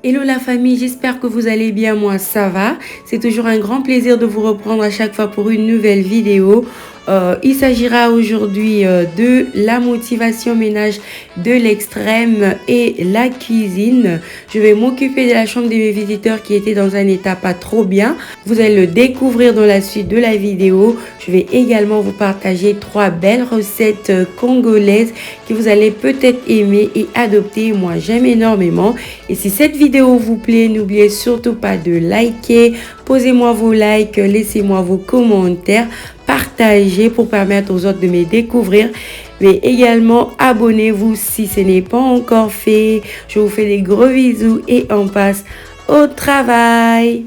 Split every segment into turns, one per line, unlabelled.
Hello la famille, j'espère que vous allez bien, moi ça va. C'est toujours un grand plaisir de vous reprendre à chaque fois pour une nouvelle vidéo. Il s'agira aujourd'hui de la motivation ménage de l'extrême et la cuisine. Je vais m'occuper de la chambre de mes visiteurs qui était dans un état pas trop bien. Vous allez le découvrir dans la suite de la vidéo. Je vais également vous partager 3 belles recettes congolaises que vous allez peut-être aimer et adopter. Moi j'aime énormément. Et si cette vidéo vous plaît, n'oubliez surtout pas de liker. Posez-moi vos likes, laissez-moi vos commentaires, partagez pour permettre aux autres de me découvrir. Mais également, abonnez-vous si ce n'est pas encore fait. Je vous fais des gros bisous et on passe au travail.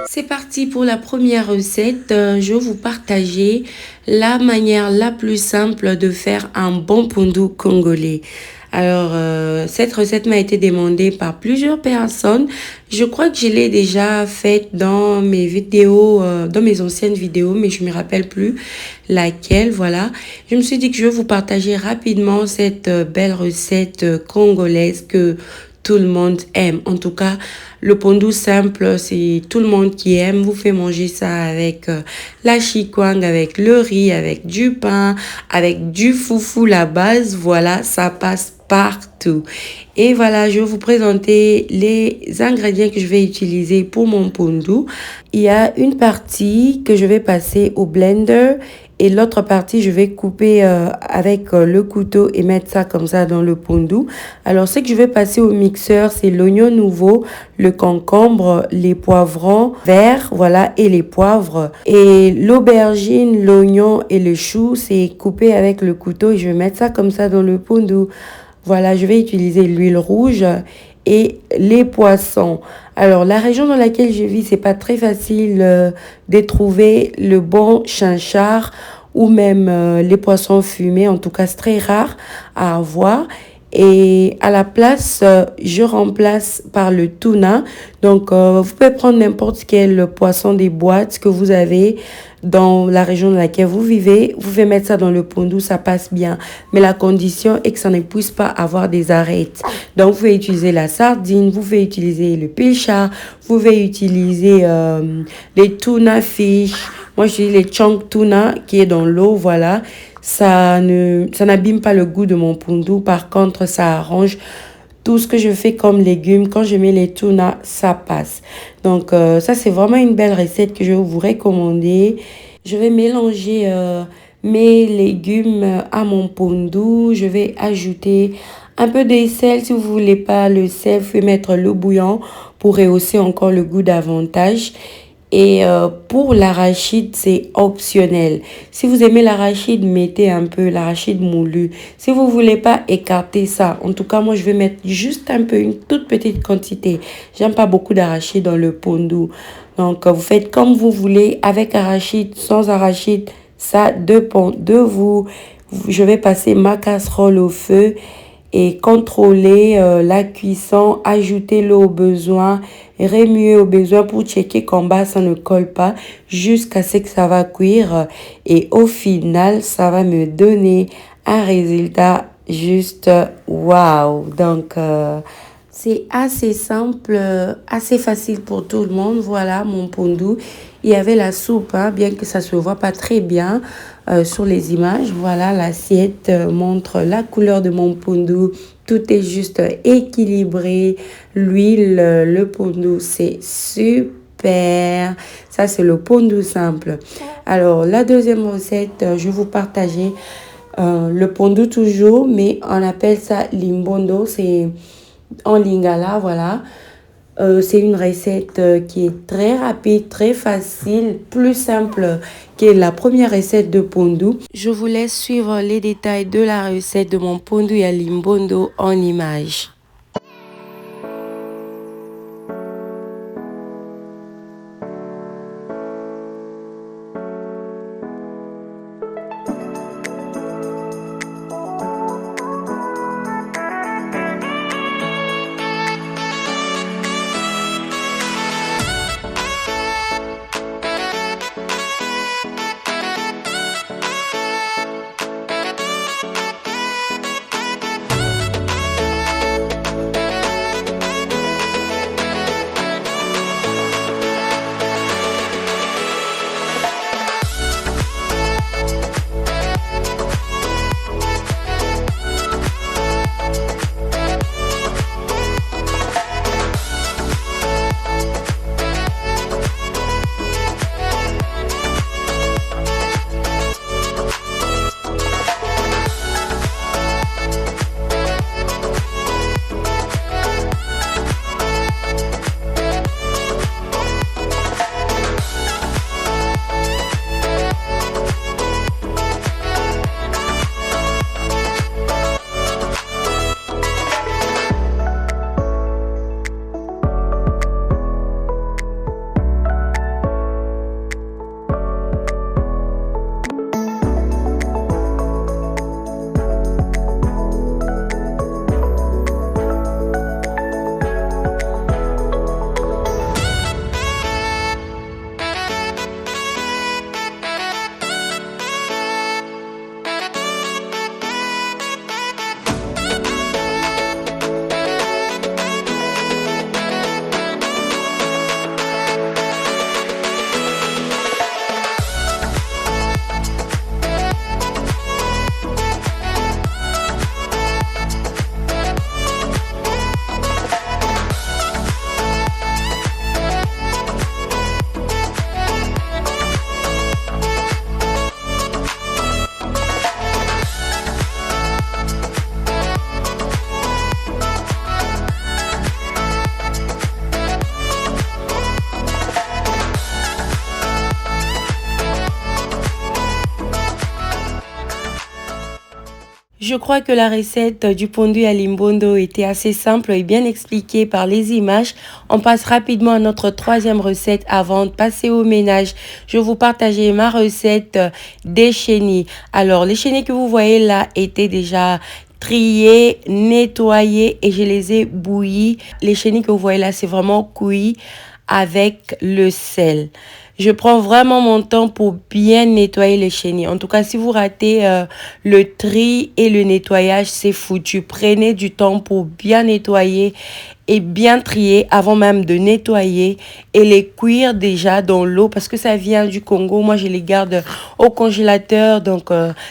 C'est parti pour la première recette. Je vais vous partager la manière la plus simple de faire un bon pondu congolais. Alors, cette recette m'a été demandée par plusieurs personnes. Je crois que je l'ai déjà faite dans mes vidéos, dans mes anciennes vidéos, mais je ne me rappelle plus laquelle. Voilà. Je me suis dit que je vais vous partager rapidement cette belle recette congolaise que tout le monde aime. En tout cas, le pondu simple, c'est tout le monde qui aime. Vous faites manger ça avec la chikwang, avec le riz, avec du pain, avec du foufou, la base. Voilà, ça passe partout. Et voilà, je vais vous présenter les ingrédients que je vais utiliser pour mon pondu. Il y a une partie que je vais passer au blender et l'autre partie, je vais couper avec le couteau et mettre ça comme ça dans le pondu. Alors, ce que je vais passer au mixeur, c'est l'oignon nouveau, le concombre, les poivrons verts, voilà, et les poivres. Et l'aubergine, l'oignon et le chou, c'est coupé avec le couteau et je vais mettre ça comme ça dans le pondu. Voilà, je vais utiliser l'huile rouge et les poissons. Alors, la région dans laquelle je vis, c'est pas très facile de trouver le bon chinchard ou même les poissons fumés. En tout cas, c'est très rare à avoir. Et à la place, je remplace par le tuna. Donc, vous pouvez prendre n'importe quel poisson des boîtes que vous avez dans la région dans laquelle vous vivez. Vous pouvez mettre ça dans le pondu, ça passe bien. Mais la condition est que ça ne puisse pas avoir des arêtes. Donc, vous pouvez utiliser la sardine, vous pouvez utiliser le pilchard, vous pouvez utiliser les tuna fish. Moi, je dis les chunk tuna qui est dans l'eau, voilà. Ça n'abîme pas le goût de mon pondu. Par contre, ça arrange tout ce que je fais comme légumes. Quand je mets les tuna, ça passe. Donc, ça, c'est vraiment une belle recette que je vais vous recommander. Je vais mélanger mes légumes à mon pondu. Je vais ajouter un peu de sel. Si vous voulez pas le sel, vous pouvez mettre l'eau bouillante pour rehausser encore le goût davantage. Et pour l'arachide, c'est optionnel. Si vous aimez l'arachide, mettez un peu l'arachide moulu. Si vous voulez pas, écarter ça. En tout cas, moi, je vais mettre juste un peu, une toute petite quantité. J'aime pas beaucoup d'arachide dans le pondu. Donc, vous faites comme vous voulez, avec arachide, sans arachide. Ça dépend de vous. Je vais passer ma casserole au feu et contrôler la cuisson, ajouter l'eau au besoin, remuer au besoin pour checker qu'en bas ça ne colle pas jusqu'à ce que ça va cuire et au final ça va me donner un résultat juste waouh. Donc c'est assez simple, assez facile pour tout le monde. Voilà mon pondu. Il y avait la soupe, hein, bien que ça se voit pas très bien sur les images. Voilà, l'assiette montre la couleur de mon pondu. Tout est juste équilibré. L'huile, le pondu, c'est super. Ça, c'est le pondu simple. Alors, la deuxième recette, je vais vous partager le pondu toujours, mais on appelle ça limbondo. C'est en lingala, voilà. C'est une recette qui est très rapide, très facile, plus simple que la première recette de pondu. Je vous laisse suivre les détails de la recette de mon pondu à limbondo en images. Je crois que la recette du pondu à limbondo était assez simple et bien expliquée par les images. On passe rapidement à notre troisième recette avant de passer au ménage. Je vais vous partager ma recette des chenilles. Alors, les chenilles que vous voyez là étaient déjà triées, nettoyées et je les ai bouillies. Les chenilles que vous voyez là, c'est vraiment cuit avec le sel. Je prends vraiment mon temps pour bien nettoyer les chenilles. En tout cas, si vous ratez le tri et le nettoyage, c'est foutu. Prenez du temps pour bien nettoyer et bien trier avant même de nettoyer et les cuire déjà dans l'eau parce que ça vient du Congo. Moi, je les garde au congélateur. Donc,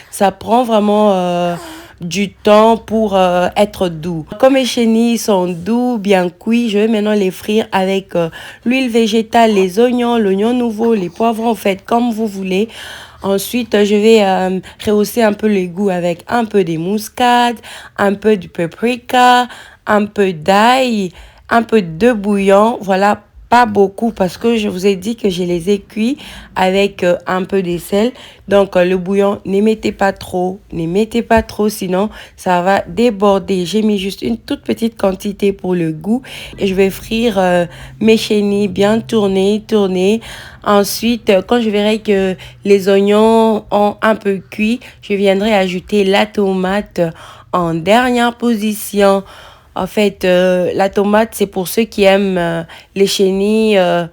ça prend vraiment du temps pour être doux. Comme mes chenilles sont doux, bien cuits, je vais maintenant les frire avec l'huile végétale, les oignons, l'oignon nouveau, les poivrons, faites comme vous voulez. Ensuite, je vais rehausser un peu les goûts avec un peu de muscade, un peu de paprika, un peu d'ail, un peu de bouillon. Voilà, pas beaucoup parce que je vous ai dit que je les ai cuits avec un peu de sel. Donc, le bouillon, ne mettez pas trop, sinon ça va déborder. J'ai mis juste une toute petite quantité pour le goût et je vais frire mes chenilles bien tourner. Ensuite, quand je verrai que les oignons ont un peu cuit, je viendrai ajouter la tomate en dernière position. En fait, la tomate, c'est pour ceux qui aiment les chenilles à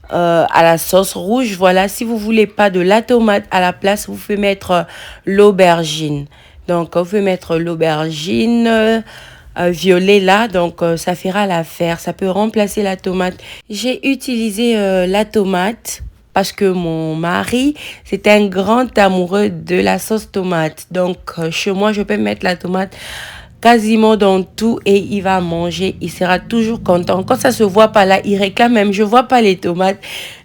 la sauce rouge. Voilà, si vous voulez pas de la tomate à la place, vous pouvez mettre l'aubergine. Donc, vous pouvez mettre l'aubergine violet là. Donc, ça fera l'affaire. Ça peut remplacer la tomate. J'ai utilisé la tomate parce que mon mari, c'est un grand amoureux de la sauce tomate. Donc, chez moi, je peux mettre la tomate quasiment dans tout et il va manger, il sera toujours content. Quand ça se voit pas là, il réclame même, je vois pas les tomates.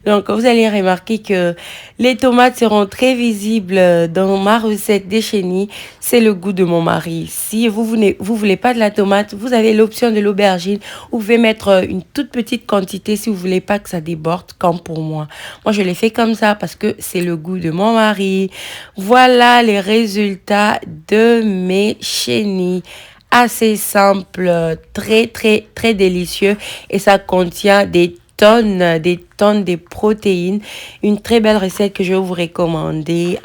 Donc vous allez remarquer que les tomates seront très visibles dans ma recette des chenilles. C'est le goût de mon mari. Si vous voulez pas de la tomate, vous avez l'option de l'aubergine. Vous pouvez mettre une toute petite quantité si vous voulez pas que ça déborde, comme pour moi. Moi, je l'ai fait comme ça parce que c'est le goût de mon mari. Voilà les résultats de mes chenilles. Assez simple, très délicieux et ça contient des tonnes de protéines. Une très belle recette que je vais vous recommander.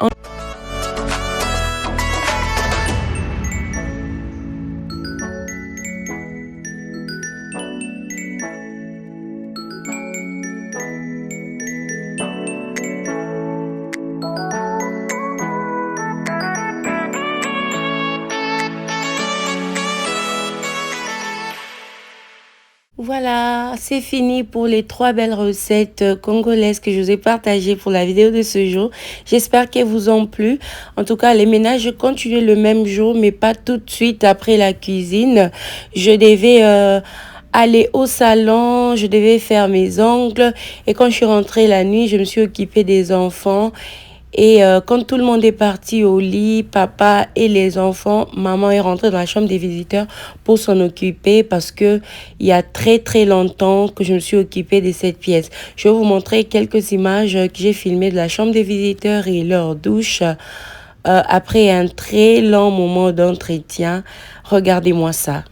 Voilà, c'est fini pour les 3 belles recettes congolaises que je vous ai partagées pour la vidéo de ce jour. J'espère qu'elles vous ont plu. En tout cas, les ménages, je continue le même jour, mais pas tout de suite après la cuisine. Je devais aller au salon, je devais faire mes ongles. Et quand je suis rentrée la nuit, je me suis occupée des enfants. Et quand tout le monde est parti au lit, papa et les enfants, maman est rentrée dans la chambre des visiteurs pour s'en occuper parce que il y a très longtemps que je me suis occupée de cette pièce. Je vais vous montrer quelques images que j'ai filmées de la chambre des visiteurs et leur douche après un très long moment d'entretien. Regardez-moi ça.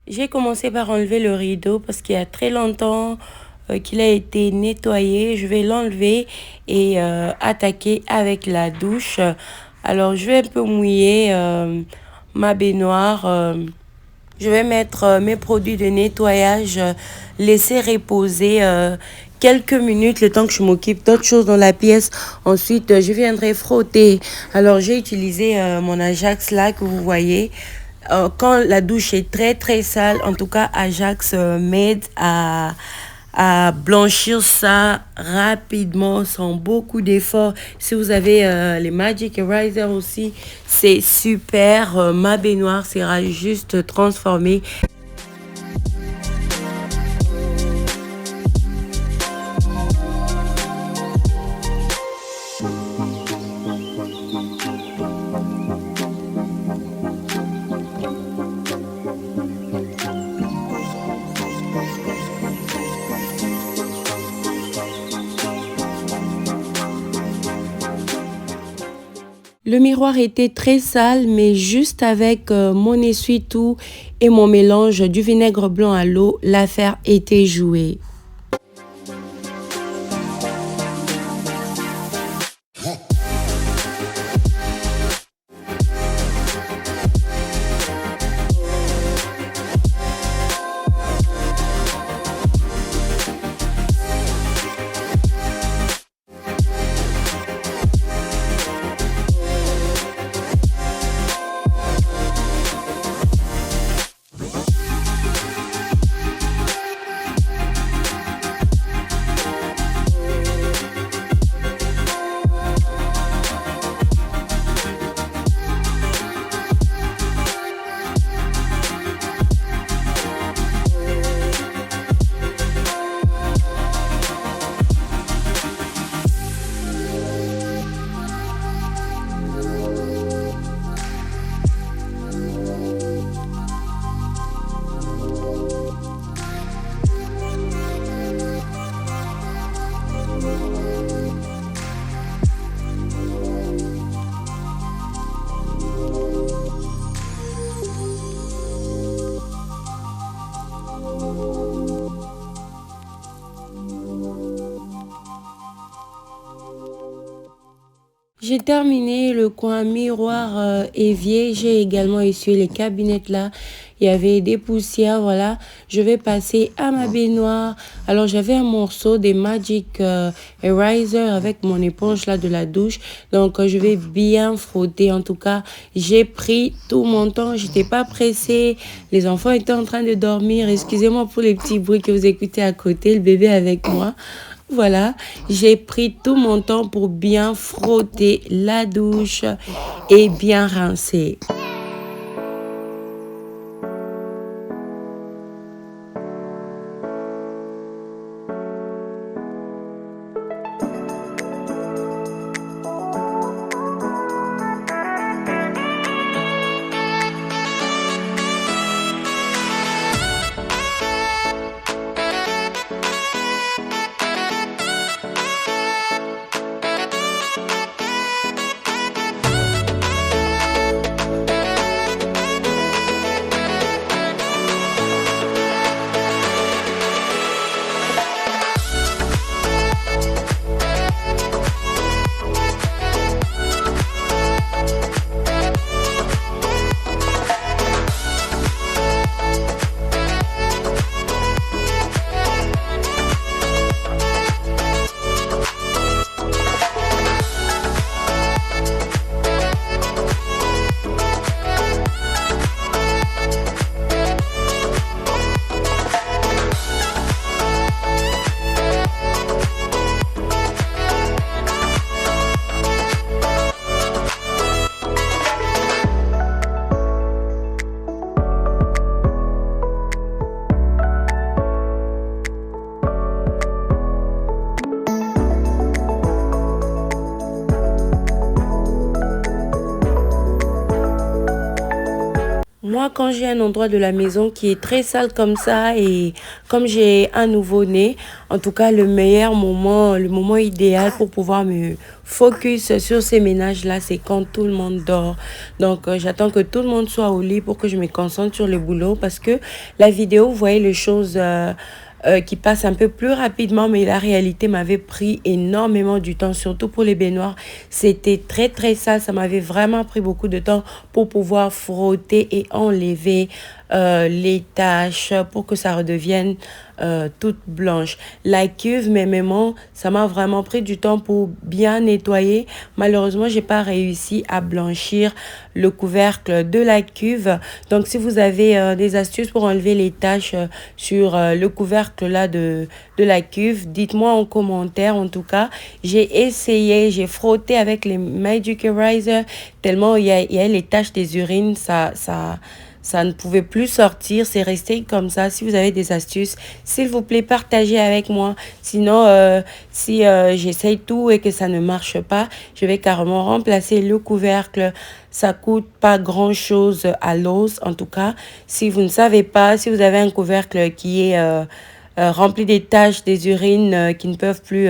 J'ai commencé par enlever le rideau parce qu'il y a très longtemps qu'il a été nettoyé. Je vais l'enlever et attaquer avec la douche. Alors, je vais un peu mouiller ma baignoire Je vais mettre mes produits de nettoyage, laisser reposer quelques minutes le temps que je m'occupe d'autres choses dans la pièce. Ensuite, je viendrai frotter. Alors, j'ai utilisé mon Ajax là que vous voyez. Quand la douche est très très sale, en tout cas, Ajax m'aide à blanchir ça rapidement sans beaucoup d'efforts. Si vous avez les Magic Eraser aussi, c'est super. Ma baignoire sera juste transformée. Le miroir était très sale, mais juste avec mon essuie-tout et mon mélange du vinaigre blanc à l'eau, l'affaire était jouée. J'ai terminé le coin miroir évier. J'ai également essuyé les cabinettes là. Il y avait des poussières, voilà. Je vais passer à ma baignoire. Alors, j'avais un morceau des Magic Eraser avec mon éponge là de la douche. Donc, je vais bien frotter. En tout cas, j'ai pris tout mon temps. J'étais pas pressée. Les enfants étaient en train de dormir. Excusez-moi pour les petits bruits que vous écoutez à côté. Le bébé avec moi. Voilà, j'ai pris tout mon temps pour bien frotter la douche et bien rincer. Moi, quand j'ai un endroit de la maison qui est très sale comme ça et comme j'ai un nouveau-né, en tout cas, le moment idéal pour pouvoir me focus sur ces ménages-là, c'est quand tout le monde dort. Donc, j'attends que tout le monde soit au lit pour que je me concentre sur le boulot parce que la vidéo, vous voyez les choses qui passe un peu plus rapidement, mais la réalité m'avait pris énormément du temps, surtout pour les baignoires. C'était très très sale, ça m'avait vraiment pris beaucoup de temps pour pouvoir frotter et enlever les taches pour que ça redevienne toute blanche. La cuve, mes mémons, ça m'a vraiment pris du temps pour bien nettoyer. Malheureusement, j'ai pas réussi à blanchir le couvercle de la cuve. Donc, si vous avez des astuces pour enlever les taches sur le couvercle là de la cuve, dites-moi en commentaire. En tout cas, j'ai essayé, j'ai frotté avec les Magicerizer tellement il y a les taches des urines, ça ne pouvait plus sortir, c'est resté comme ça. Si vous avez des astuces, s'il vous plaît, partagez avec moi. Sinon, si j'essaye tout et que ça ne marche pas, je vais carrément remplacer le couvercle. Ça coûte pas grand-chose à l'os, en tout cas. Si vous ne savez pas, si vous avez un couvercle qui est rempli des taches, des urines qui ne peuvent plus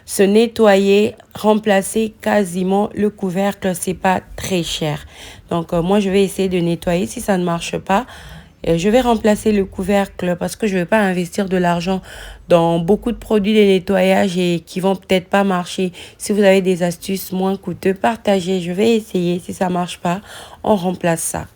se nettoyer, remplacer quasiment le couvercle, c'est pas très cher. Donc moi je vais essayer de nettoyer. Si ça ne marche pas, je vais remplacer le couvercle parce que je ne vais pas investir de l'argent dans beaucoup de produits de nettoyage et qui vont peut-être pas marcher. Si vous avez des astuces moins coûteuses, partagez. Je vais essayer. Si ça marche pas, on remplace ça.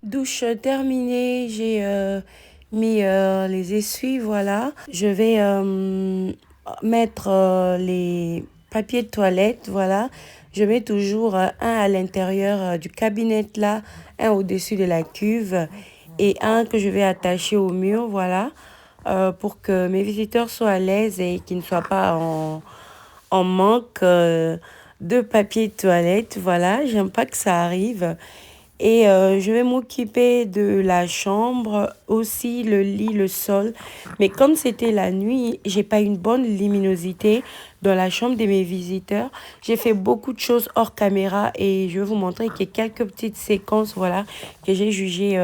Douche terminée, j'ai mis les essuies, voilà. Je vais mettre les papiers de toilette, voilà. Je mets toujours un à l'intérieur du cabinet là, un au-dessus de la cuve et un que je vais attacher au mur, voilà, pour que mes visiteurs soient à l'aise et qu'ils ne soient pas en manque de papier de toilette, voilà. J'aime pas que ça arrive. Et je vais m'occuper de la chambre, aussi le lit, le sol. Mais comme c'était la nuit, j'ai pas une bonne luminosité dans la chambre de mes visiteurs. J'ai fait beaucoup de choses hors caméra et je vais vous montrer qu'il y a quelques petites séquences, voilà, que j'ai jugées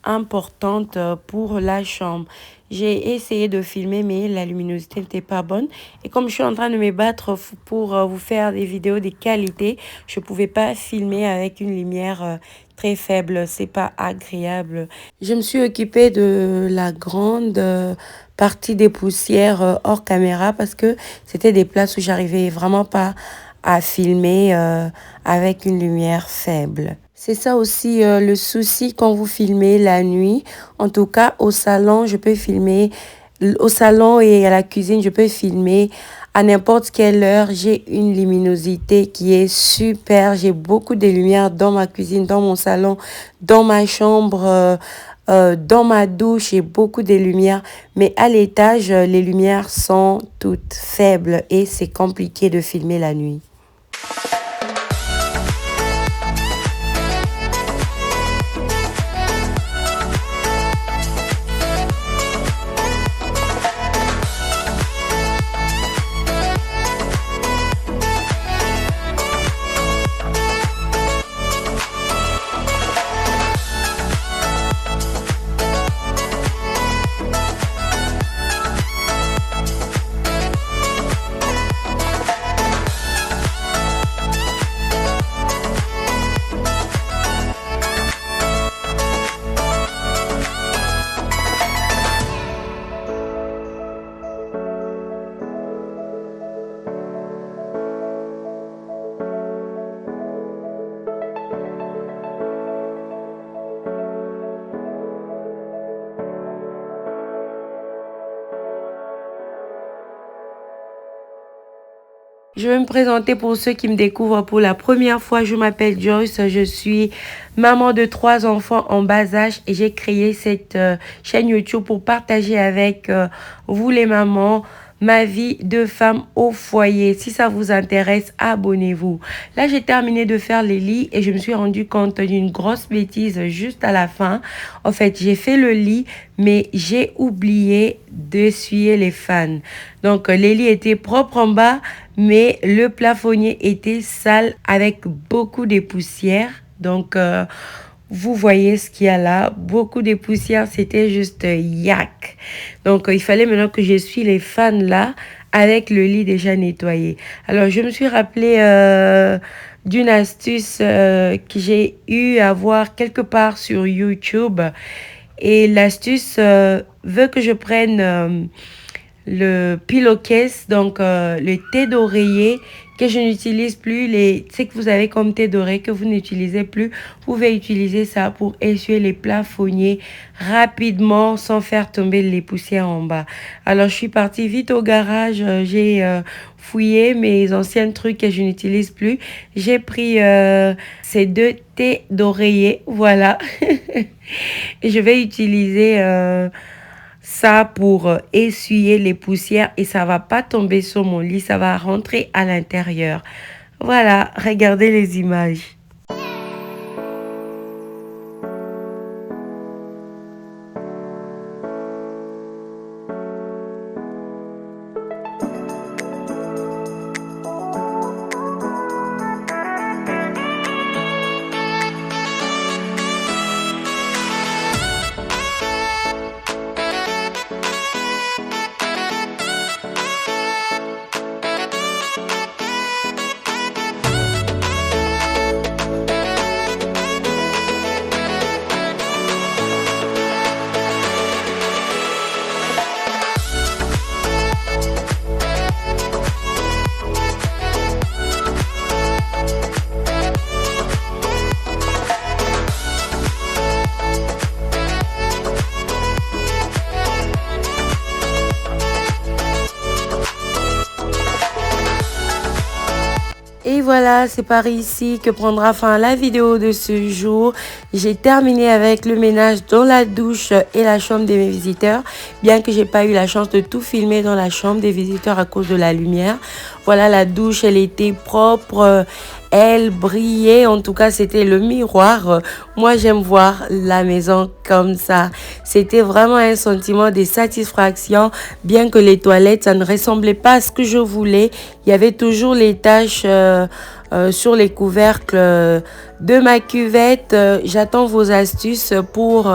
importantes pour la chambre. J'ai essayé de filmer, mais la luminosité n'était pas bonne. Et comme je suis en train de me battre pour vous faire des vidéos de qualité, je ne pouvais pas filmer avec une lumière très faible. C'est pas agréable. Je me suis occupée de la grande partie des poussières hors caméra parce que c'était des places où j'arrivais vraiment pas à filmer avec une lumière faible. C'est ça aussi le souci quand vous filmez la nuit. En tout cas, au salon, je peux filmer. Au salon et à la cuisine, je peux filmer à n'importe quelle heure. J'ai une luminosité qui est super. J'ai beaucoup de lumière dans ma cuisine, dans mon salon, dans ma chambre, dans ma douche. J'ai beaucoup de lumière. Mais à l'étage, les lumières sont toutes faibles et c'est compliqué de filmer la nuit. Je vais me présenter pour ceux qui me découvrent pour la première fois. Je m'appelle Joyce, je suis maman de 3 enfants en bas âge et j'ai créé cette chaîne YouTube pour partager avec vous les mamans ma vie de femme au foyer. Si ça vous intéresse, abonnez-vous. Là, j'ai terminé de faire les lits et je me suis rendu compte d'une grosse bêtise juste à la fin. En fait, j'ai fait le lit, mais j'ai oublié d'essuyer les fans. Donc, les lits étaient propres en bas, mais le plafonnier était sale avec beaucoup de poussière. Donc, vous voyez ce qu'il y a là. Beaucoup de poussière, c'était juste yak. Donc, il fallait maintenant que j'essuie les fans là avec le lit déjà nettoyé. Alors, je me suis rappelé d'une astuce que j'ai eu à voir quelque part sur YouTube. Et l'astuce veut que je prenne le pillowcase, donc le thé d'oreiller que je n'utilise plus, ce que vous avez comme thé d'oreiller que vous n'utilisez plus, vous pouvez utiliser ça pour essuyer les plafonniers rapidement sans faire tomber les poussières en bas. Alors je suis partie vite au garage, j'ai fouillé mes anciens trucs que je n'utilise plus. J'ai pris ces 2 thés d'oreiller, voilà. Et je vais utiliser ça pour essuyer les poussières et ça va pas tomber sur mon lit, ça va rentrer à l'intérieur. Voilà, regardez les images. Et voilà, c'est par ici que prendra fin la vidéo de ce jour. J'ai terminé avec le ménage dans la douche et la chambre des visiteurs, bien que j'ai pas eu la chance de tout filmer dans la chambre des visiteurs à cause de la lumière. Voilà, la douche, elle était propre, elle brillait, en tout cas c'était le miroir. Moi j'aime voir la maison comme ça. C'était vraiment un sentiment de satisfaction, bien que les toilettes ça ne ressemblait pas à ce que je voulais. Il y avait toujours les taches sur les couvercles de ma cuvette. J'attends vos astuces pour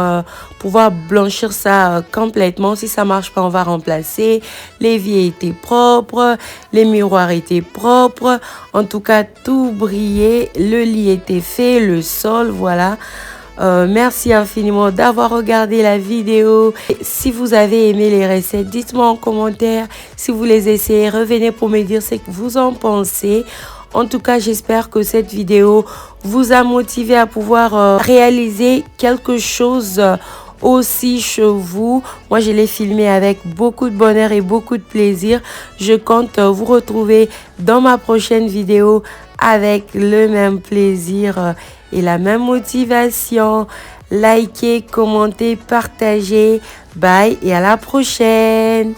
pouvoir blanchir ça complètement. Si ça marche pas, on va remplacer. L'évier était propre, les miroirs étaient propres. En tout cas, tout brillait. Le lit était fait, le sol, voilà. Merci infiniment d'avoir regardé la vidéo. Si vous avez aimé les recettes, dites-moi en commentaire. Si vous les essayez, revenez pour me dire ce que vous en pensez. En tout cas, j'espère que cette vidéo vous a motivé à pouvoir réaliser quelque chose aussi chez vous. Moi, je l'ai filmé avec beaucoup de bonheur et beaucoup de plaisir. Je compte vous retrouver dans ma prochaine vidéo avec le même plaisir et la même motivation. Likez, commentez, partagez. Bye et à la prochaine.